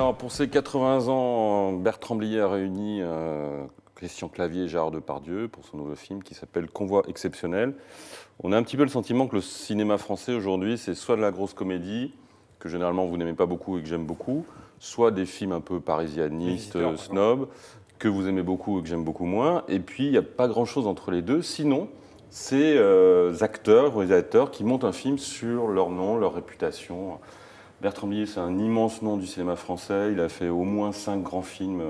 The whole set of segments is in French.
Alors, pour ces 80 ans, Bertrand Blier a réuni Christian Clavier et Gérard Depardieu pour son nouveau film qui s'appelle Convoi exceptionnel. On a un petit peu le sentiment que le cinéma français aujourd'hui, c'est soit de la grosse comédie, que généralement vous n'aimez pas beaucoup et que j'aime beaucoup, soit des films un peu parisianistes, snob, que vous aimez beaucoup et que j'aime beaucoup moins. Et puis, il n'y a pas grand-chose entre les deux. Sinon, c'est acteurs, réalisateurs qui montent un film sur leur nom, leur réputation. Bertrand Blier, c'est un immense nom du cinéma français. Il a fait au moins 5 grands films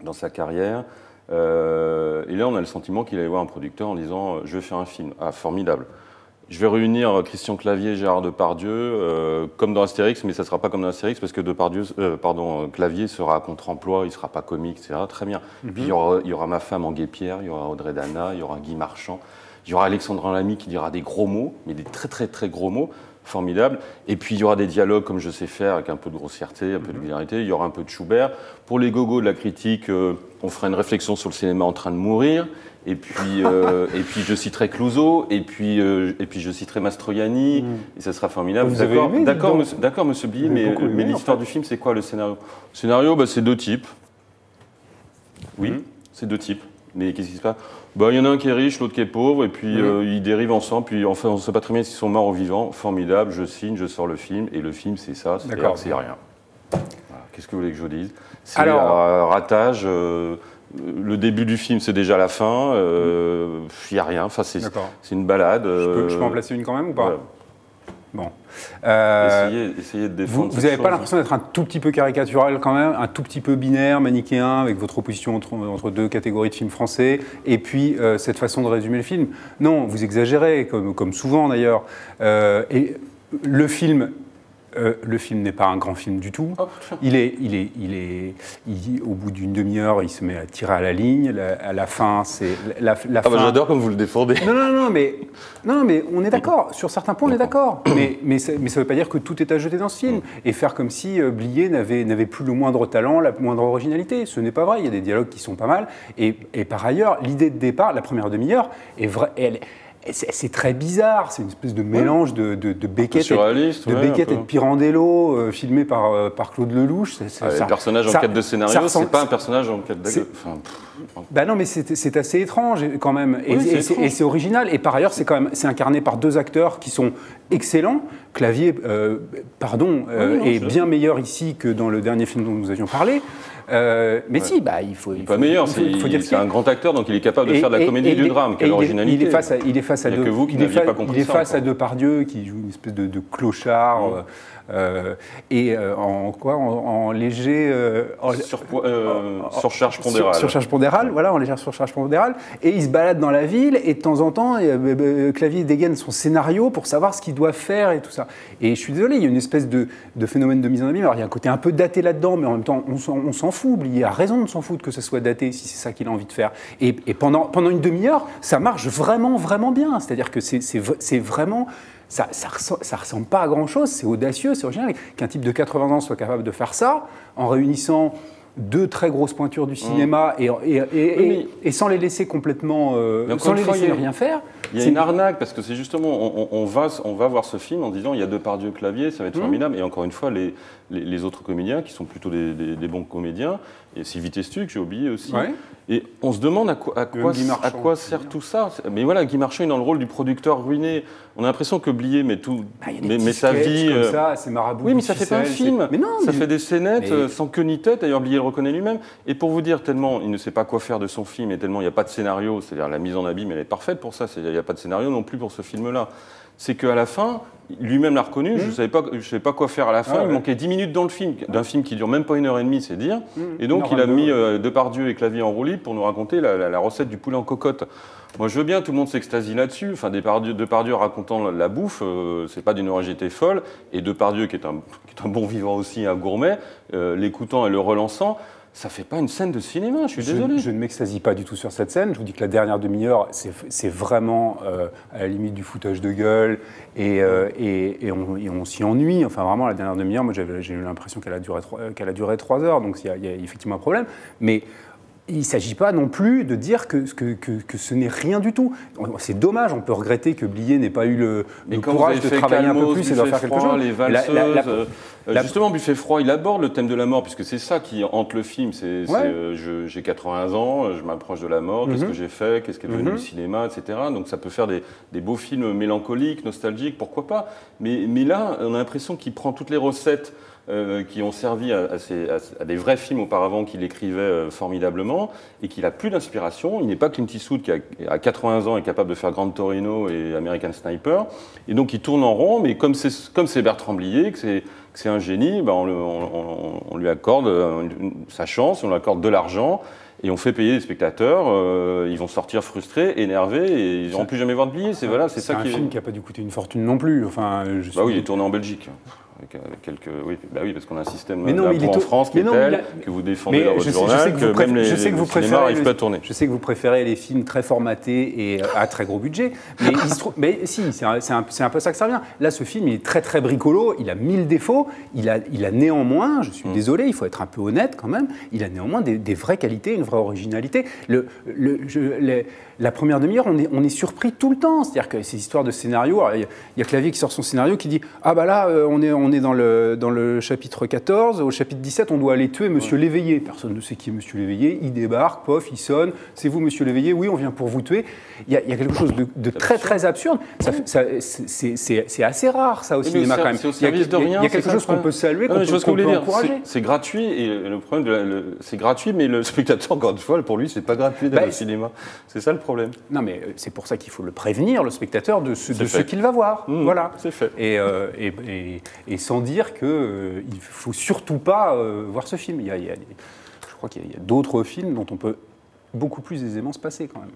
dans sa carrière. Et là, on a le sentiment qu'il allait voir un producteur en disant « Je vais faire un film. » Ah, formidable. Je vais réunir Christian Clavier et Gérard Depardieu, comme dans Astérix, mais ça ne sera pas comme dans Astérix, parce que Clavier sera à contre-emploi, il ne sera pas comique, etc. Très bien. Puis il y aura ma femme en Guépierre, il y aura Audrey Dana, il y aura Guy Marchand, il y aura Alexandre Lamy qui dira des gros mots, mais des très très très gros mots. Formidable. Et puis il y aura des dialogues comme je sais faire, avec un peu de grossièreté, un peu de vulgarité. Il y aura un peu de Schubert. Pour les gogos de la critique, on fera une réflexion sur le cinéma en train de mourir. Et puis je citerai Clouseau. Et puis je citerai Mastroianni. Et ça sera formidable. D'accord, monsieur Blier, mais l'histoire du film, c'est quoi le scénario? Le scénario, c'est 2 types. Oui, c'est 2 types. Mais qu'est-ce qui se passe? Il y en a un qui est riche, l'autre qui est pauvre, et puis ils dérivent ensemble, puis enfin, on ne sait pas très bien s'ils sont morts ou vivants. Formidable, je signe, je sors le film, et le film, c'est ça, c'est rien. Voilà. Qu'est-ce que vous voulez que je vous dise? C'est un ratage, le début du film, c'est déjà la fin, il n'y a rien, enfin, c'est une balade. Je peux en placer une quand même ou pas? Voilà. Bon. Essayez de défendre. Vous n'avez pas l'impression d'être un tout petit peu caricatural quand même, un tout petit peu binaire, manichéen, avec votre opposition entre 2 catégories de films français, et puis cette façon de résumer le film? Non, vous exagérez, comme souvent d'ailleurs. Et le film n'est pas un grand film du tout. Oh. Au bout d'une demi-heure, il se met à tirer à la ligne. À la fin, c'est la fin. J'adore comme vous le défendez. Non, mais on est d'accord. Sur certains points, on est d'accord. Mais ça ne veut pas dire que tout est à jeter dans ce film. Et faire comme si Blier n'avait plus le moindre talent, la moindre originalité. Ce n'est pas vrai. Il y a des dialogues qui sont pas mal. Et par ailleurs, l'idée de départ, la première demi-heure, est vraie. C'est très bizarre, c'est une espèce de mélange de Beckett et de Pirandello, filmé par Claude Lelouch. Le personnage en quête de scénario, c'est pas un personnage en quête de... non, mais c'est assez étrange quand même, et c'est original. Et par ailleurs, c'est incarné par 2 acteurs qui sont excellents. Clavier, est bien meilleur ici que dans le dernier film dont nous avions parlé. Mais si, il faut pas meilleur, c'est un grand acteur, donc il est capable de faire de la comédie et du drame. Quelle originalité. Il est face à Depardieu qui joue une espèce de clochard. En léger surcharge pondérale. Surcharge pondérale, voilà, en légère surcharge pondérale. Et il se balade dans la ville et de temps en temps, Clavier dégaine son scénario pour savoir ce qu'il doit faire et tout ça. Et je suis désolé, il y a une espèce de phénomène de mise en abîme. Alors il y a un côté un peu daté là-dedans, mais en même temps, on s'en fout. Il a raison de s'en foutre que ce soit daté si c'est ça qu'il a envie de faire. Et pendant une demi-heure, ça marche vraiment, vraiment bien. C'est-à-dire que c'est vraiment... Ça ressemble pas à grand-chose, c'est audacieux, c'est original. Qu'un type de 80 ans soit capable de faire ça, en réunissant 2 très grosses pointures du cinéma et sans les laisser complètement... sans les laisser rien faire. Il y a une arnaque, parce que c'est justement... On va voir ce film en disant il y a Depardieu, Clavier, ça va être formidable. Et encore une fois, les autres comédiens, qui sont plutôt des bons comédiens, et Sylvie Testu, que j'ai oublié aussi. Ouais. Et on se demande à quoi sert tout ça. Mais voilà, Guy Marchand est dans le rôle du producteur ruiné. On a l'impression que Blier met sa vie... comme ça, c'est marabout. Oui, mais ça fait pas un film. Ça fait des scénettes sans queue ni tête. D'ailleurs, Blier le reconnaît lui-même. Et pour vous dire, tellement il ne sait pas quoi faire de son film et tellement il n'y a pas de scénario, c'est-à-dire la mise en abîme, elle est parfaite pour ça. Il n'y a pas de scénario non plus pour ce film-là. C'est qu'à la fin, lui-même l'a reconnu, je ne savais pas quoi faire à la fin. Il manquait 10 minutes dans le film, d'un film qui dure même pas 1h30, c'est dire. Et donc, il a mis Depardieu et Clavier en roue libre pour nous raconter la recette du poulet en cocotte. Moi, je veux bien, tout le monde s'extasie là-dessus. Enfin, Depardieu racontant la bouffe, c'est pas d'une originalité folle. Et Depardieu, qui est un bon vivant aussi, un gourmet, l'écoutant et le relançant, ça fait pas une scène de cinéma, je suis désolé. Je ne m'extasie pas du tout sur cette scène. Je vous dis que la dernière demi-heure, c'est vraiment à la limite du foutage de gueule et on s'y ennuie. Enfin, vraiment, la dernière demi-heure, moi, j'ai eu l'impression qu'elle a duré 3 heures, donc il y a effectivement un problème. Mais il ne s'agit pas non plus de dire que ce n'est rien du tout. C'est dommage, on peut regretter que Blier n'ait pas eu le courage de travailler un peu plus et de faire quelque chose. Les valseuses, justement, Buffet froid, il aborde le thème de la mort, puisque c'est ça qui hante le film. J'ai 80 ans, je m'approche de la mort, qu'est-ce que j'ai fait, qu'est-ce qui est devenu le cinéma, etc. Donc ça peut faire des beaux films mélancoliques, nostalgiques, pourquoi pas. Mais là, on a l'impression qu'il prend toutes les recettes qui ont servi à des vrais films auparavant qu'il écrivait formidablement et qu'il n'a plus d'inspiration. Il n'est pas Clint Eastwood qui à 80 ans est capable de faire Grand Torino et American Sniper. Et donc il tourne en rond, mais comme c'est Bertrand Blier, que c'est un génie, ben on lui accorde sa chance, on lui accorde de l'argent. Et on fait payer les spectateurs, ils vont sortir frustrés, énervés, et ils n'auront plus jamais voir de Blier. C'est ça un film qui n'a pas dû coûter une fortune non plus. Enfin, oui, il est tourné en Belgique. Oui, parce qu'on a un système d'impôt en France qui est tel que vous défendez dans votre journal, que même les cinémas n'arrivent pas à tourner. Je sais que vous préférez les films très formatés et à très gros budget, mais si, c'est un peu ça que ça revient. Là, ce film, il est très très bricolo, il a 1000 défauts, il a néanmoins, je suis désolé, il faut être un peu honnête quand même, il a néanmoins des vraies qualités, une vraie originalité. La première demi-heure, on est surpris tout le temps. C'est-à-dire que ces histoires de scénario, il y a Clavier qui sort son scénario qui dit « Ah bah là, on est dans le chapitre 14, au chapitre 17, on doit aller tuer Monsieur Léveillé. » Personne ne sait qui est Monsieur Léveillé. Il débarque, pof, il sonne. « C'est vous, Monsieur Léveillé ? Oui, on vient pour vous tuer. » Il y a quelque chose de très, très absurde. C'est assez rare, ça, au cinéma, quand même. Il y a quelque chose qu'on peut saluer, qu'on peut encourager. C'est gratuit, et le problème, c'est gratuit, mais le spectateur, encore une fois, pour lui, c'est pas gratuit d'aller au cinéma. C'est ça le problème. Non, mais c'est pour ça qu'il faut le prévenir, le spectateur, de ce qu'il va voir. Voilà. C'est fait. Et sans dire qu'il ne faut surtout pas voir ce film. Je crois qu'il y a d'autres films dont on peut beaucoup plus aisément se passer, quand même.